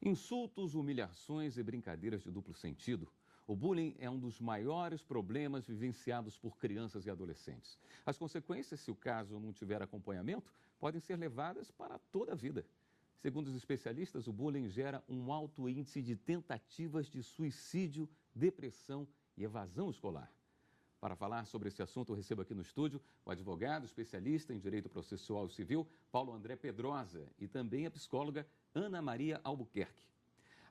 Insultos, humilhações e brincadeiras de duplo sentido. O bullying é um dos maiores problemas vivenciados por crianças e adolescentes. As consequências, se o caso não tiver acompanhamento, podem ser levadas para toda a vida. Segundo os especialistas, o bullying gera um alto índice de tentativas de suicídio, depressão e evasão escolar. Para falar sobre esse assunto, eu recebo aqui no estúdio o advogado especialista em Direito Processual Civil, Paulo André Pedrosa, e também a psicóloga Ana Maria Albuquerque.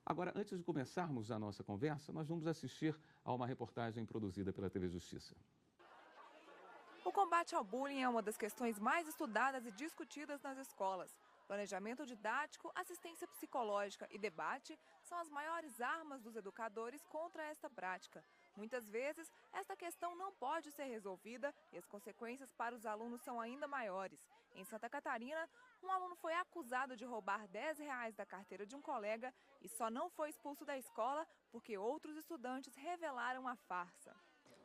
Agora, antes de começarmos a nossa conversa, nós vamos assistir a uma reportagem produzida pela TV Justiça. O combate ao bullying é uma das questões mais estudadas e discutidas nas escolas. Planejamento didático, assistência psicológica e debate são as maiores armas dos educadores contra esta prática. Muitas vezes, esta questão não pode ser resolvida e as consequências para os alunos são ainda maiores. Em Santa Catarina, um aluno foi acusado de roubar R$ 10 da carteira de um colega e só não foi expulso da escola porque outros estudantes revelaram a farsa.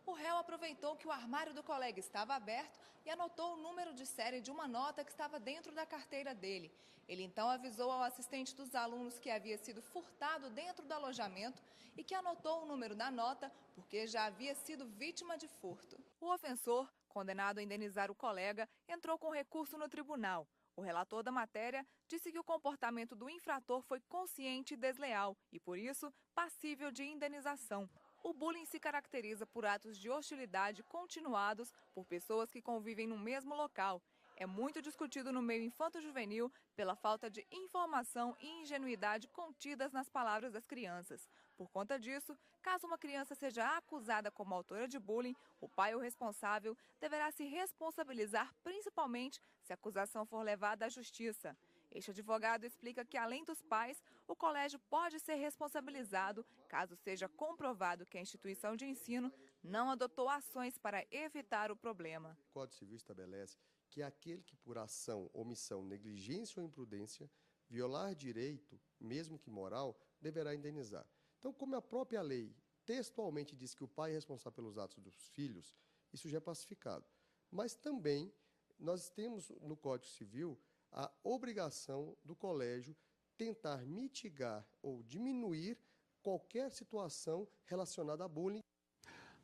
O réu aproveitou que o armário do colega estava aberto e anotou o número de série de uma nota que estava dentro da carteira dele. Ele então avisou ao assistente dos alunos que havia sido furtado dentro do alojamento e que anotou o número da nota porque já havia sido vítima de furto. O ofensor, condenado a indenizar o colega, entrou com recurso no tribunal. O relator da matéria disse que o comportamento do infrator foi consciente e desleal e, por isso, passível de indenização. O bullying se caracteriza por atos de hostilidade continuados por pessoas que convivem no mesmo local. É muito discutido no meio infanto-juvenil pela falta de informação e ingenuidade contidas nas palavras das crianças. Por conta disso, caso uma criança seja acusada como autora de bullying, o pai ou responsável deverá se responsabilizar, principalmente se a acusação for levada à justiça. Este advogado explica que, além dos pais, o colégio pode ser responsabilizado caso seja comprovado que a instituição de ensino não adotou ações para evitar o problema. O Código Civil estabelece que aquele que por ação, omissão, negligência ou imprudência violar direito, mesmo que moral, deverá indenizar. Então, como a própria lei textualmente diz que o pai é responsável pelos atos dos filhos, isso já é pacificado. Mas também nós temos no Código Civil a obrigação do colégio tentar mitigar ou diminuir qualquer situação relacionada a bullying.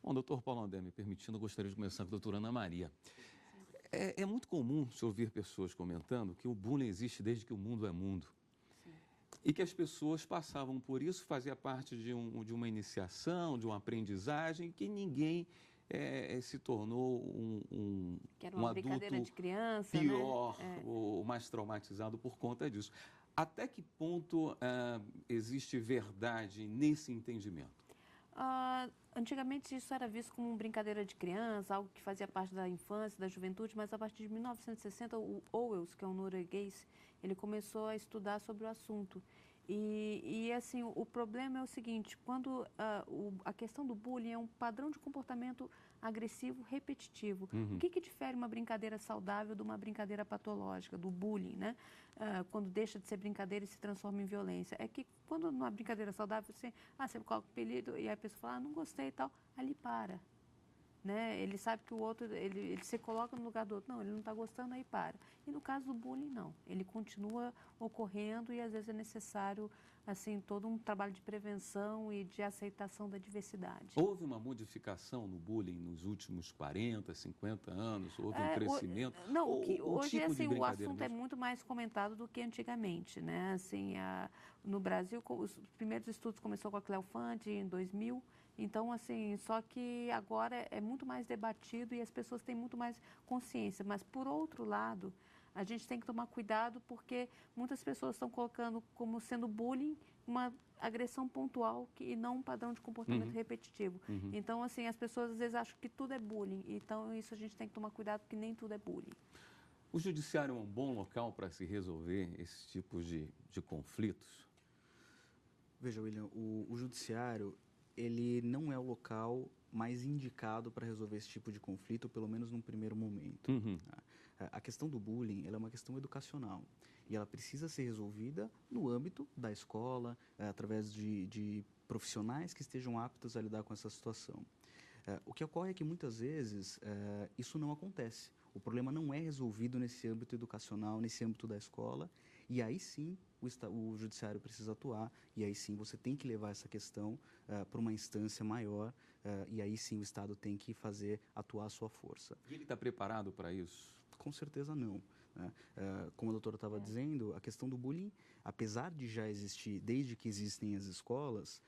Bom, doutor Paulo André, me permitindo, eu gostaria de começar com a doutora Ana Maria. É muito comum se ouvir pessoas comentando que o bullying existe desde que o mundo é mundo. Sim. E que as pessoas passavam por isso, fazia parte de uma iniciação, de uma aprendizagem, que ninguém se tornou que era uma brincadeira de criança, pior, né? ou mais traumatizado por conta disso. Até que ponto existe verdade nesse entendimento? Antigamente isso era visto como uma brincadeira de criança, algo que fazia parte da infância, da juventude, mas a partir de 1960 o Owens, que é um norueguês, ele começou a estudar sobre o assunto. E assim, o problema é o seguinte, quando a questão do bullying é um padrão de comportamento agressivo repetitivo. O que difere uma brincadeira saudável de uma brincadeira patológica, do bullying, né? Quando deixa de ser brincadeira e se transforma em violência? É que quando numa brincadeira saudável, você coloca o apelido e a pessoa fala, não gostei e tal, ali para. Né? Ele sabe que o outro, ele se coloca no lugar do outro. Não, ele não está gostando, aí para. E no caso do bullying, não. Ele continua ocorrendo e às vezes é necessário, assim, todo um trabalho de prevenção e de aceitação da diversidade. Houve uma modificação no bullying nos últimos 40, 50 anos? Houve um crescimento? Hoje, tipo assim, o assunto mesmo? é muito mais comentado do que antigamente, né? Assim, no Brasil, os primeiros estudos começou com a Cleo Fante em 2000. Então, assim, só que agora é muito mais debatido e as pessoas têm muito mais consciência. Mas, por outro lado, a gente tem que tomar cuidado porque muitas pessoas estão colocando como sendo bullying uma agressão pontual e não um padrão de comportamento repetitivo. Então, assim, as pessoas às vezes acham que tudo é bullying. Então, isso a gente tem que tomar cuidado porque nem tudo é bullying. O judiciário é um bom local para se resolver esses tipos de conflitos? Veja, William, o judiciário, ele não é o local mais indicado para resolver esse tipo de conflito, pelo menos num primeiro momento. A questão do bullying, ela é uma questão educacional e ela precisa ser resolvida no âmbito da escola, através de profissionais que estejam aptos a lidar com essa situação. O que ocorre é que muitas vezes isso não acontece. O problema não é resolvido nesse âmbito educacional, nesse âmbito da escola, E aí sim o judiciário precisa atuar, e aí sim você tem que levar essa questão para uma instância maior, e aí sim o Estado tem que atuar a sua força. E ele está preparado para isso? Com certeza não. Né? Como a doutora estava dizendo, a questão do bullying, apesar de já existir, desde que existem as escolas,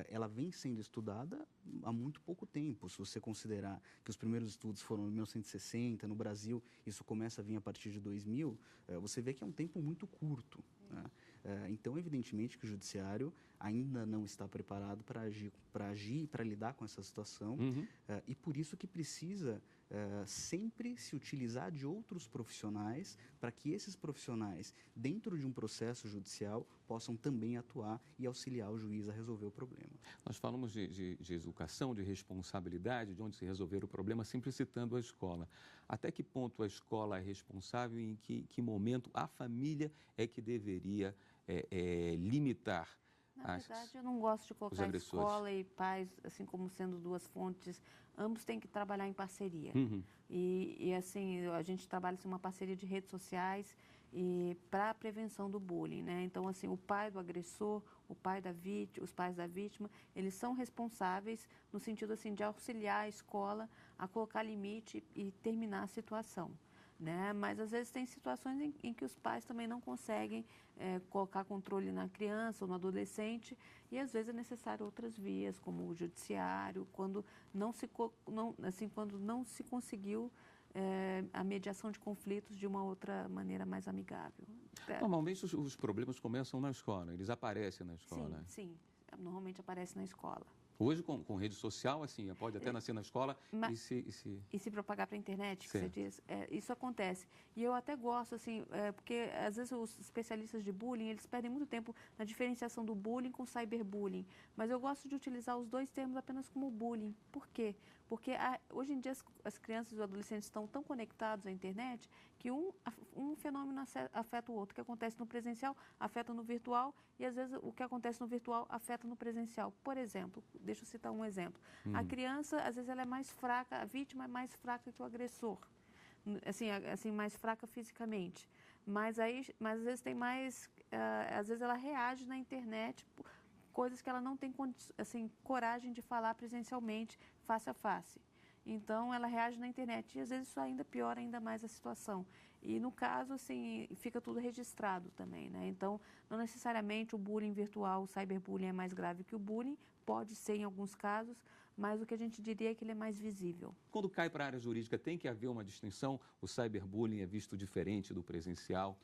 ela vem sendo estudada há muito pouco tempo. Se você considerar que os primeiros estudos foram em 1960, no Brasil isso começa a vir a partir de 2000, você vê que é um tempo muito curto. Né? Então, evidentemente que o judiciário ainda não está preparado para agir e para lidar com essa situação, e por isso que precisa sempre se utilizar de outros profissionais para que esses profissionais, dentro de um processo judicial, possam também atuar e auxiliar o juiz a resolver o problema. Nós falamos de educação, de responsabilidade, de onde se resolver o problema, sempre citando a escola. Até que ponto a escola é responsável e em que momento a família é que deveria limitar? Na verdade, eu não gosto de colocar escola e pais assim como sendo duas fontes. Ambos têm que trabalhar em parceria. E assim, a gente trabalha uma parceria de redes sociais para a prevenção do bullying, né? Então, assim, o pai do agressor, os pais da vítima, eles são responsáveis no sentido assim de auxiliar a escola a colocar limite e terminar a situação. Né? Mas às vezes tem situações em que os pais também não conseguem colocar controle na criança ou no adolescente, e às vezes é necessário outras vias, como o judiciário, quando não se conseguiu a mediação de conflitos de uma outra maneira mais amigável. Normalmente os problemas começam na escola, eles aparecem na escola. Sim, normalmente aparece na escola. Hoje, com rede social, assim, pode até nascer na escola e se propagar para a internet, que certo. você diz. Isso acontece. E eu até gosto, assim, porque às vezes os especialistas de bullying, eles perdem muito tempo na diferenciação do bullying com o cyberbullying. Mas eu gosto de utilizar os dois termos apenas como bullying. Por quê? Porque hoje em dia as crianças e os adolescentes estão tão conectados à internet que um fenômeno afeta o outro. O que acontece no presencial afeta no virtual, e às vezes o que acontece no virtual afeta no presencial. Por exemplo, deixa eu citar um exemplo. A criança, às vezes, ela é mais fraca, a vítima é mais fraca que o agressor. Assim mais fraca fisicamente. Mas às vezes tem mais... às vezes ela reage na internet coisas que ela não tem coragem de falar presencialmente, face a face. Então, ela reage na internet e, às vezes, isso ainda piora ainda mais a situação. E, no caso, assim, fica tudo registrado também, né? Então, não necessariamente o bullying virtual, o cyberbullying é mais grave que o bullying, pode ser em alguns casos, mas o que a gente diria é que ele é mais visível. Quando cai para a área jurídica, tem que haver uma distinção? O cyberbullying é visto diferente do presencial?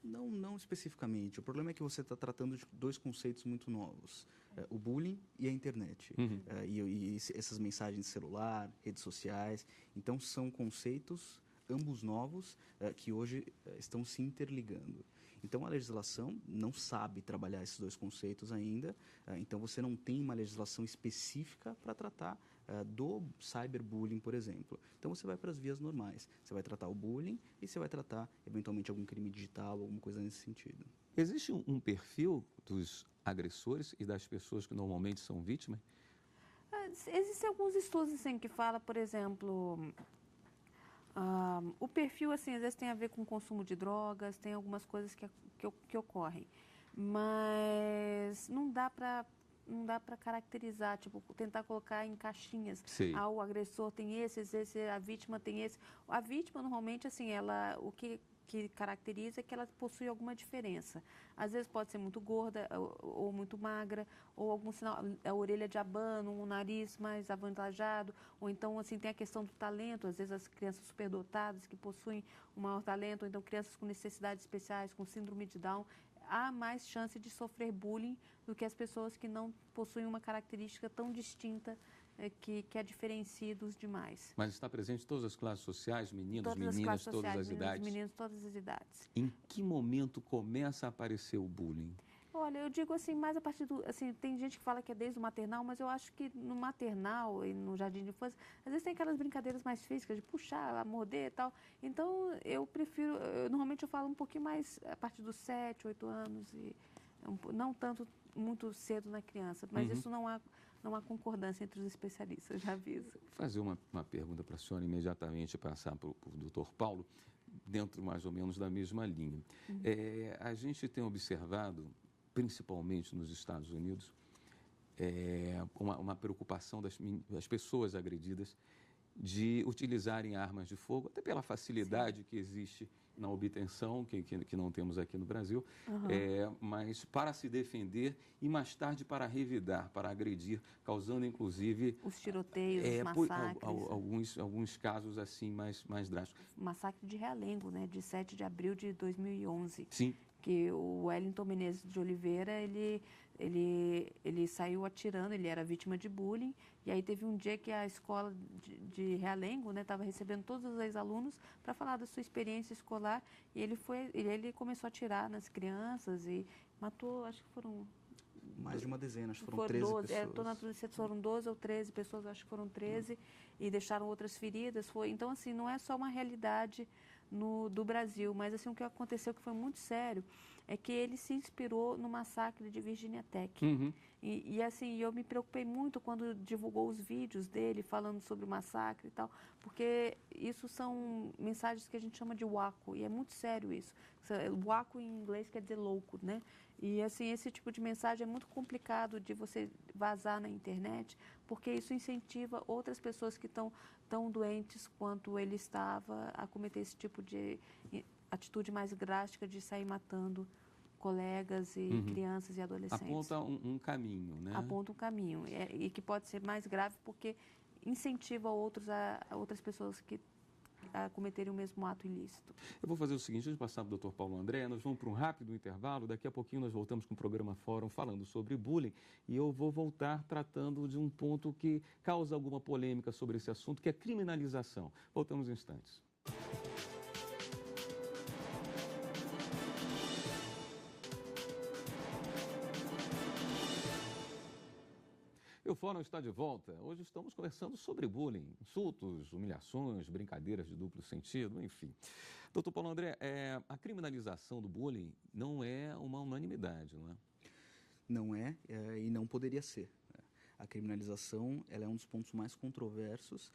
Não especificamente. O problema é que você está tratando de dois conceitos muito novos. O bullying e a internet. E essas mensagens de celular, redes sociais. Então, são conceitos, ambos novos, que hoje estão se interligando. Então, a legislação não sabe trabalhar esses dois conceitos ainda. Então, você não tem uma legislação específica para tratar do cyberbullying, por exemplo. Então, você vai para as vias normais. Você vai tratar o bullying e você vai tratar, eventualmente, algum crime digital, alguma coisa nesse sentido. Existe um perfil dos agressores e das pessoas que normalmente são vítimas? Existem alguns estudos assim, que falam, por exemplo... o perfil, assim, às vezes tem a ver com o consumo de drogas, tem algumas coisas que ocorrem. Mas não dá para caracterizar, tipo, tentar colocar em caixinhas. O agressor tem esse, a vítima tem esse. A vítima, normalmente, assim, o que caracteriza é que ela possui alguma diferença. Às vezes pode ser muito gorda ou muito magra, ou algum sinal, a orelha de abano, um nariz mais avantajado, ou então, assim, tem a questão do talento. Às vezes as crianças superdotadas que possuem um maior talento, ou então crianças com necessidades especiais, com síndrome de Down, há mais chance de sofrer bullying do que as pessoas que não possuem uma característica tão distinta que a diferencie dos demais. Mas está presente em todas as classes sociais, meninos, meninas, todas as idades? Meninos, todas as idades. Em que momento começa a aparecer o bullying? Olha, eu digo assim, mais a partir do... Assim, tem gente que fala que é desde o maternal, mas eu acho que no maternal e no jardim de infância, às vezes tem aquelas brincadeiras mais físicas, de puxar, morder e tal. Então, eu prefiro... normalmente eu falo um pouquinho mais a partir dos 7, 8 anos, e não tanto muito cedo na criança, mas isso não há concordância entre os especialistas, já aviso. Vou fazer uma pergunta para a senhora imediatamente, passar para o doutor Paulo. dentro mais ou menos da mesma linha. A gente tem observado, principalmente nos Estados Unidos, uma preocupação das pessoas agredidas de utilizarem armas de fogo, até pela facilidade que existe na obtenção, que não temos aqui no Brasil, mas para se defender e mais tarde para revidar, para agredir, causando inclusive... Os tiroteios, os massacres. Alguns casos assim mais drásticos. O massacre de Realengo, né, de 7 de abril de 2011. Sim. Que o Wellington Menezes de Oliveira, ele saiu atirando, ele era vítima de bullying, e aí teve um dia que a escola de Realengo estava recebendo todos os ex-alunos para falar da sua experiência escolar, e ele começou a atirar nas crianças e matou, acho que foram... Mais de uma dezena, acho que foram 13 pessoas. Estou na dúvida se foram 12 ou 13 pessoas, acho que foram 13, e deixaram outras feridas. Então, assim, não é só uma realidade do Brasil, mas assim, o que aconteceu que foi muito sério é que ele se inspirou no massacre de Virginia Tech. E assim, eu me preocupei muito quando divulgou os vídeos dele falando sobre o massacre e tal, porque isso são mensagens que a gente chama de waco, e é muito sério isso. Waco em inglês quer dizer louco, né? E assim, esse tipo de mensagem é muito complicado de você vazar na internet, porque isso incentiva outras pessoas que estão tão doentes quanto ele estava a cometer esse tipo de atitude mais drástica de sair matando colegas e crianças e adolescentes. Aponta um caminho, né? Aponta um caminho, e que pode ser mais grave porque incentiva outras pessoas a cometerem o mesmo ato ilícito. Eu vou fazer o seguinte, antes de passar para o Dr. Paulo André, nós vamos para um rápido intervalo, daqui a pouquinho nós voltamos com o programa Fórum falando sobre bullying, e eu vou voltar tratando de um ponto que causa alguma polêmica sobre esse assunto, que é a criminalização. Voltamos em instantes. O Fórum está de volta. Hoje estamos conversando sobre bullying, insultos, humilhações, brincadeiras de duplo sentido, enfim. Doutor Paulo André, a criminalização do bullying não é uma unanimidade, não é? Não é, e não poderia ser. A criminalização ela é um dos pontos mais controversos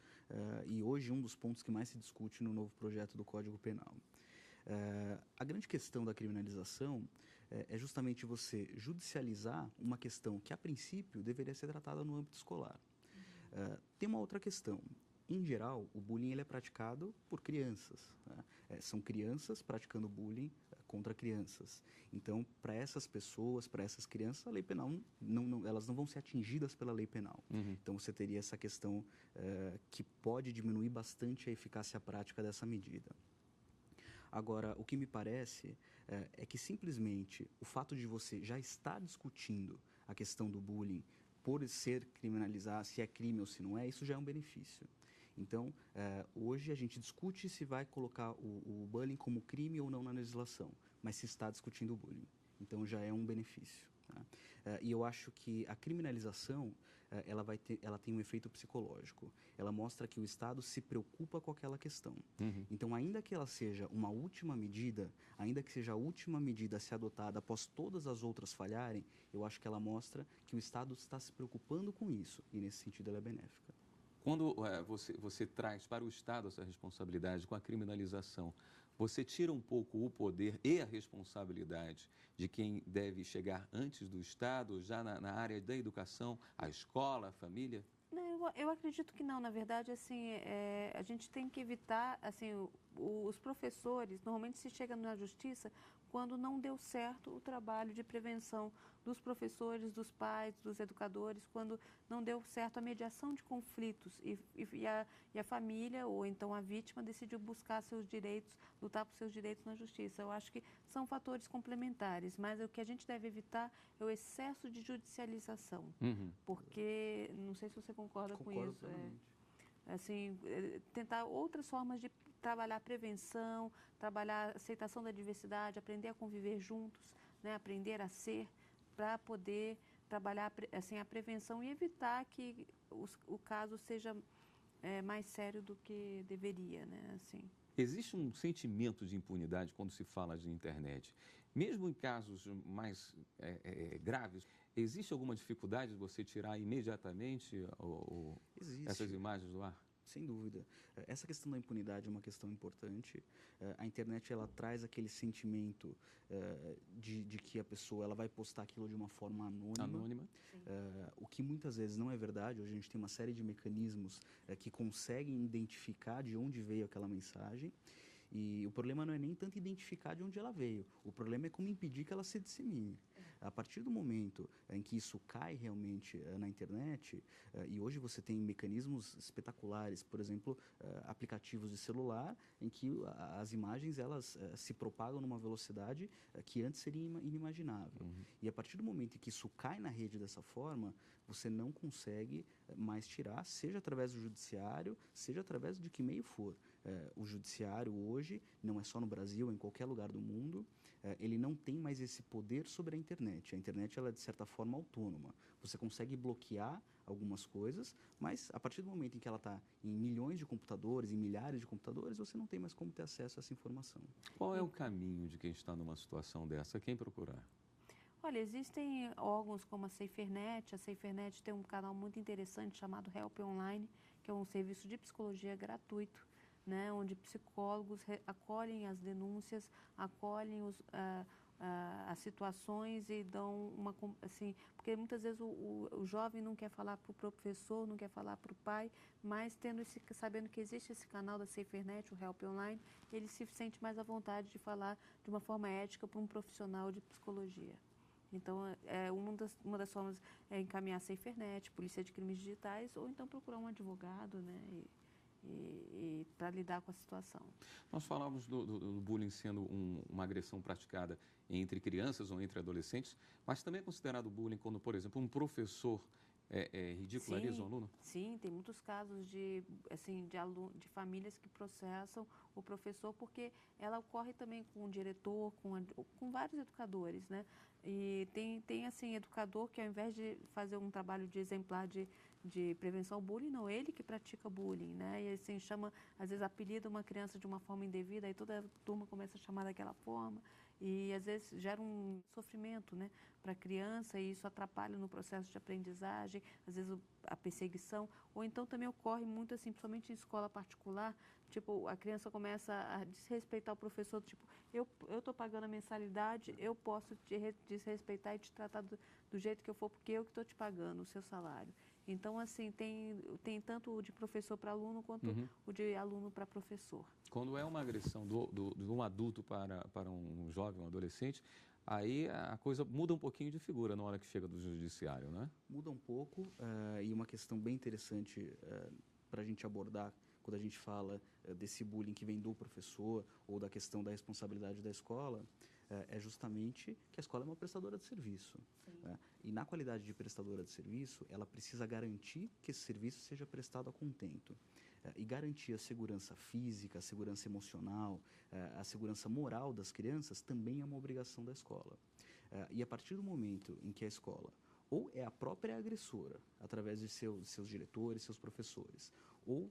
e hoje um dos pontos que mais se discute no novo projeto do Código Penal. A grande questão da criminalização é justamente você judicializar uma questão que, a princípio, deveria ser tratada no âmbito escolar. Tem uma outra questão. Em geral, o bullying ele é praticado por crianças. Né? São crianças praticando bullying contra crianças. Então, para essas pessoas, para essas crianças, a lei penal, elas não vão ser atingidas pela lei penal. Então, você teria essa questão que pode diminuir bastante a eficácia prática dessa medida. Agora, o que me parece é que simplesmente o fato de você já estar discutindo a questão do bullying por ser criminalizar, se é crime ou se não é, isso já é um benefício. Então, hoje a gente discute se vai colocar o bullying como crime ou não na legislação, mas se está discutindo o bullying. Então, já é um benefício. Tá? E eu acho que a criminalização, ela tem um efeito psicológico. Ela mostra que o Estado se preocupa com aquela questão. Então, ainda que ela seja uma última medida, ainda que seja a última medida a ser adotada após todas as outras falharem, eu acho que ela mostra que o Estado está se preocupando com isso, e nesse sentido ela é benéfica. Quando você traz para o Estado essa responsabilidade com a criminalização, você tira um pouco o poder e a responsabilidade de quem deve chegar antes do Estado, já na área da educação, a escola, a família? Não, eu acredito que não. Na verdade, assim, a gente tem que evitar, assim, os professores, normalmente se chega na justiça quando não deu certo o trabalho de prevenção dos professores, dos pais, dos educadores, quando não deu certo a mediação de conflitos e a família ou então a vítima decidiu buscar seus direitos, lutar por seus direitos na justiça. Eu acho que são fatores complementares, mas o que a gente deve evitar é o excesso de judicialização, porque, não sei se você concorda com isso, assim, tentar outras formas de trabalhar a prevenção, trabalhar a aceitação da diversidade, aprender a conviver juntos, né, aprender a ser, para poder trabalhar assim, a prevenção e evitar que o caso seja mais sério do que deveria, né, assim. Existe um sentimento de impunidade quando se fala de internet. Mesmo em casos mais graves, existe alguma dificuldade de você tirar imediatamente essas imagens do ar? Sem dúvida. Essa questão da impunidade é uma questão importante. A internet, ela traz aquele sentimento de que a pessoa ela vai postar aquilo de uma forma anônima. O que muitas vezes não é verdade. Hoje a gente tem uma série de mecanismos que conseguem identificar de onde veio aquela mensagem. E o problema não é nem tanto identificar de onde ela veio. O problema é como impedir que ela se dissemine. A partir do momento em que isso cai realmente na internet, e hoje você tem mecanismos espetaculares, por exemplo, aplicativos de celular, em que as imagens elas se propagam numa velocidade que antes seria inimaginável. E a partir do momento em que isso cai na rede dessa forma, você não consegue mais tirar, seja através do judiciário, seja através de que meio for. O judiciário hoje, não é só no Brasil, é em qualquer lugar do mundo, ele não tem mais esse poder sobre a internet. A internet, ela é, de certa forma, autônoma. Você consegue bloquear algumas coisas, mas a partir do momento em que ela está em milhões de computadores, em milhares de computadores, você não tem mais como ter acesso a essa informação. Qual é o caminho de quem está numa situação dessa? Quem procurar? Olha, existem órgãos como a SaferNet. A SaferNet tem um canal muito interessante chamado Help Online, que é um serviço de psicologia gratuito, né, onde psicólogos acolhem as denúncias, acolhem as situações e dão uma, assim, porque muitas vezes o jovem não quer falar para o professor, não quer falar para o pai, mas sabendo que existe esse canal da SaferNet, o Help Online, ele se sente mais à vontade de falar de uma forma ética para um profissional de psicologia. Então, uma das formas é encaminhar a SaferNet, Polícia de Crimes Digitais, ou então procurar um advogado, né, e para lidar com a situação. Nós falamos do bullying sendo uma agressão praticada entre crianças ou entre adolescentes, mas também é considerado bullying quando, por exemplo, um professor ridiculariza um aluno? Sim, tem muitos casos de famílias que processam o professor, porque ela ocorre também com o diretor, com vários educadores, né? E tem assim, educador que ao invés de fazer um trabalho de exemplar de prevenção ao bullying, não, ele que pratica bullying, né? E assim, às vezes apelida uma criança de uma forma indevida, aí toda a turma começa a chamar daquela forma, e às vezes gera um sofrimento, né, para a criança, e isso atrapalha no processo de aprendizagem, às vezes a perseguição, ou então também ocorre muito assim, principalmente em escola particular, tipo, a criança começa a desrespeitar o professor, tipo, eu estou pagando a mensalidade, eu posso te desrespeitar e te tratar do jeito que eu for, porque eu que estou te pagando o seu salário. Então, assim, tem tanto o de professor para aluno, quanto o de aluno para professor. Quando é uma agressão de um adulto para um jovem, um adolescente, aí a coisa muda um pouquinho de figura na hora que chega do judiciário, né? Muda um pouco, e uma questão bem interessante para a gente abordar quando a gente fala desse bullying que vem do professor ou da questão da responsabilidade da escola, é justamente que a escola é uma prestadora de serviço. Né? E na qualidade de prestadora de serviço, ela precisa garantir que esse serviço seja prestado a contento. E garantir a segurança física, a segurança emocional, a segurança moral das crianças também é uma obrigação da escola. E a partir do momento em que a escola ou é a própria agressora, através de seus diretores, seus professores, ou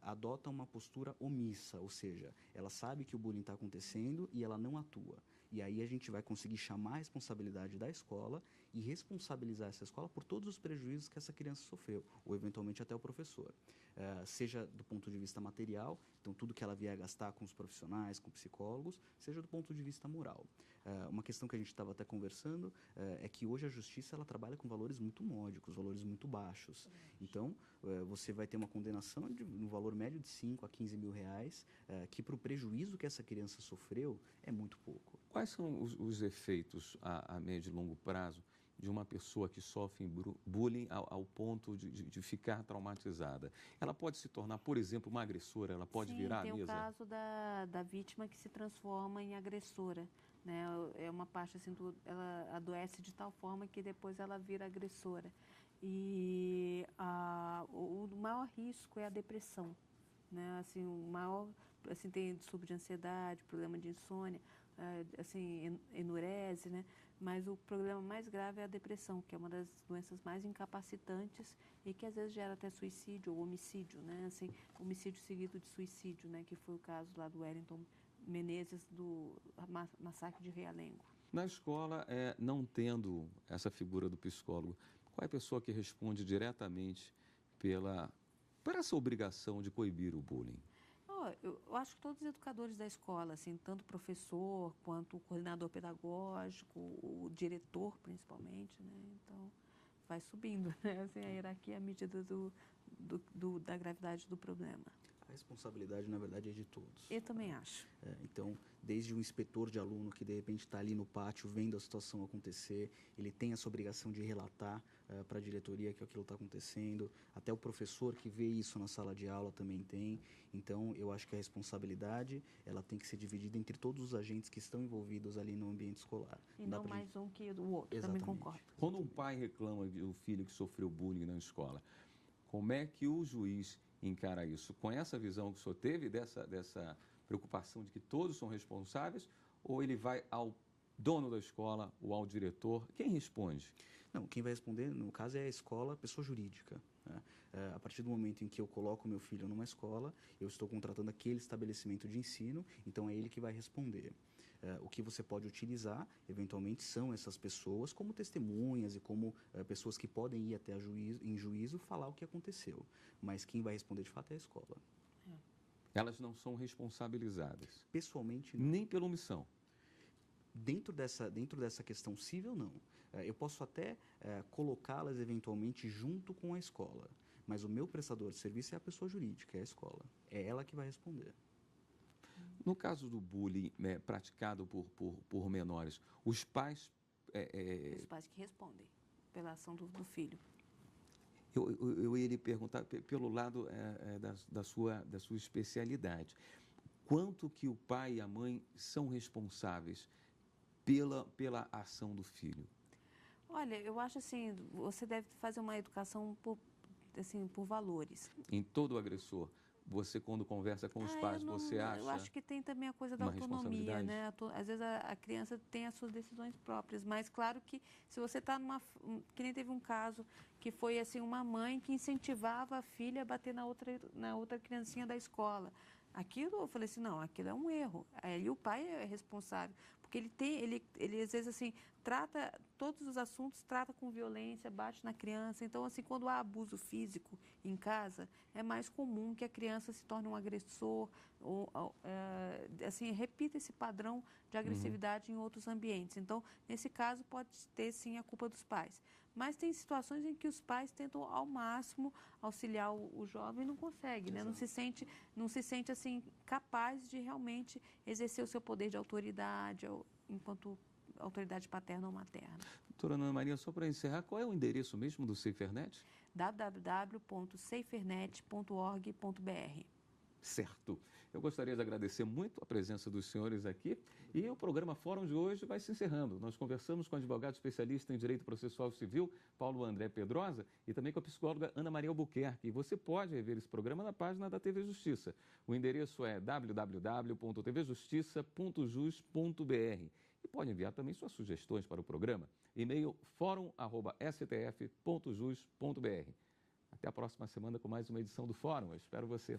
adota uma postura omissa, ou seja, ela sabe que o bullying está acontecendo e ela não atua. E aí a gente vai conseguir chamar a responsabilidade da escola e responsabilizar essa escola por todos os prejuízos que essa criança sofreu, ou eventualmente até o professor. Seja do ponto de vista material, então tudo que ela vier a gastar com os profissionais, com psicólogos, seja do ponto de vista moral. Uma questão que a gente estava até conversando é que hoje a justiça ela trabalha com valores muito módicos, valores muito baixos. Então, você vai ter uma condenação no valor médio de 5 a 15 mil reais, que para o prejuízo que essa criança sofreu é muito pouco. Quais são os efeitos a médio e longo prazo de uma pessoa que sofre bullying ao ponto de ficar traumatizada? Ela pode se tornar, por exemplo, uma agressora? Ela pode virar a mesa? Tem o caso da vítima que se transforma em agressora. Né? É uma parte assim, ela adoece de tal forma que depois ela vira agressora. E o maior risco é a depressão. Né? Assim, o maior, assim, tem distúrbio de ansiedade, problema de insônia, assim, enurese, né? Mas o problema mais grave é a depressão, que é uma das doenças mais incapacitantes e que às vezes gera até suicídio ou homicídio, né? Assim, homicídio seguido de suicídio, né? Que foi o caso lá do Wellington Menezes, do massacre de Realengo. Na escola, não tendo essa figura do psicólogo, qual é a pessoa que responde diretamente pela Para essa obrigação de coibir o bullying? Eu acho que todos os educadores da escola, assim, tanto o professor quanto o coordenador pedagógico, o diretor principalmente, né? Então, vai subindo, né? Assim, a hierarquia à medida da gravidade do problema. A responsabilidade, na verdade, é de todos. Eu também acho. Então, desde o inspetor de aluno que, de repente, está ali no pátio vendo a situação acontecer, ele tem essa obrigação de relatar para a diretoria que aquilo está acontecendo, até o professor que vê isso na sala de aula também tem. Então, eu acho que a responsabilidade ela tem que ser dividida entre todos os agentes que estão envolvidos ali no ambiente escolar. E não mais um que o outro, Exatamente. também concordo. Quando um pai reclama do filho que sofreu bullying na escola, como é que o juiz encara isso? Com essa visão que o senhor teve, dessa preocupação de que todos são responsáveis, ou ele vai ao dono da escola ou ao diretor? Quem responde? Não, quem vai responder, no caso, é a escola, a pessoa jurídica. Né? A partir do momento em que eu coloco meu filho numa escola, eu estou contratando aquele estabelecimento de ensino, então é ele que vai responder. O que você pode utilizar, eventualmente, são essas pessoas como testemunhas e como pessoas que podem ir até em juízo falar o que aconteceu. Mas quem vai responder, de fato, é a escola. Elas não são responsabilizadas? Pessoalmente, não. Nem pela omissão? Dentro dessa questão civil, não. Eu posso até colocá-las, eventualmente, junto com a escola. Mas o meu prestador de serviço é a pessoa jurídica, é a escola. É ela que vai responder. No caso do bullying praticado por menores, os pais... Os pais que respondem pela ação do filho. Eu ia lhe perguntar, pelo lado da sua especialidade, quanto que o pai e a mãe são responsáveis pela ação do filho? Olha, eu acho assim, você deve fazer uma educação por valores. Em todo agressor, você quando conversa com os pais, você acha... Eu acho que tem também a coisa da autonomia, né? Às vezes a criança tem as suas decisões próprias, mas claro que se você está que nem teve um caso que foi assim, uma mãe que incentivava a filha a bater na outra criancinha da escola. Aquilo, eu falei assim, não, aquilo é um erro. Aí o pai é responsável, porque ele às vezes assim, trata todos os assuntos, trata com violência, bate na criança. Então, assim, quando há abuso físico em casa, é mais comum que a criança se torne um agressor, assim, repita esse padrão de agressividade em outros ambientes. Então, nesse caso, pode ter, sim, a culpa dos pais. Mas tem situações em que os pais tentam ao máximo auxiliar o jovem e não consegue, né? Não se sente assim capaz de realmente exercer o seu poder de autoridade enquanto autoridade paterna ou materna. Doutora Ana Maria, só para encerrar, qual é o endereço mesmo do SaferNet? www.safernet.org.br. Certo. Eu gostaria de agradecer muito a presença dos senhores aqui e o programa Fórum de hoje vai se encerrando. Nós conversamos com o advogado especialista em Direito Processual Civil, Paulo André Pedrosa, e também com a psicóloga Ana Maria Albuquerque. E você pode rever esse programa na página da TV Justiça. O endereço é www.tvjustiça.jus.br. E pode enviar também suas sugestões para o programa. E-mail forum@stf.jus.br. Até a próxima semana com mais uma edição do Fórum. Eu espero você.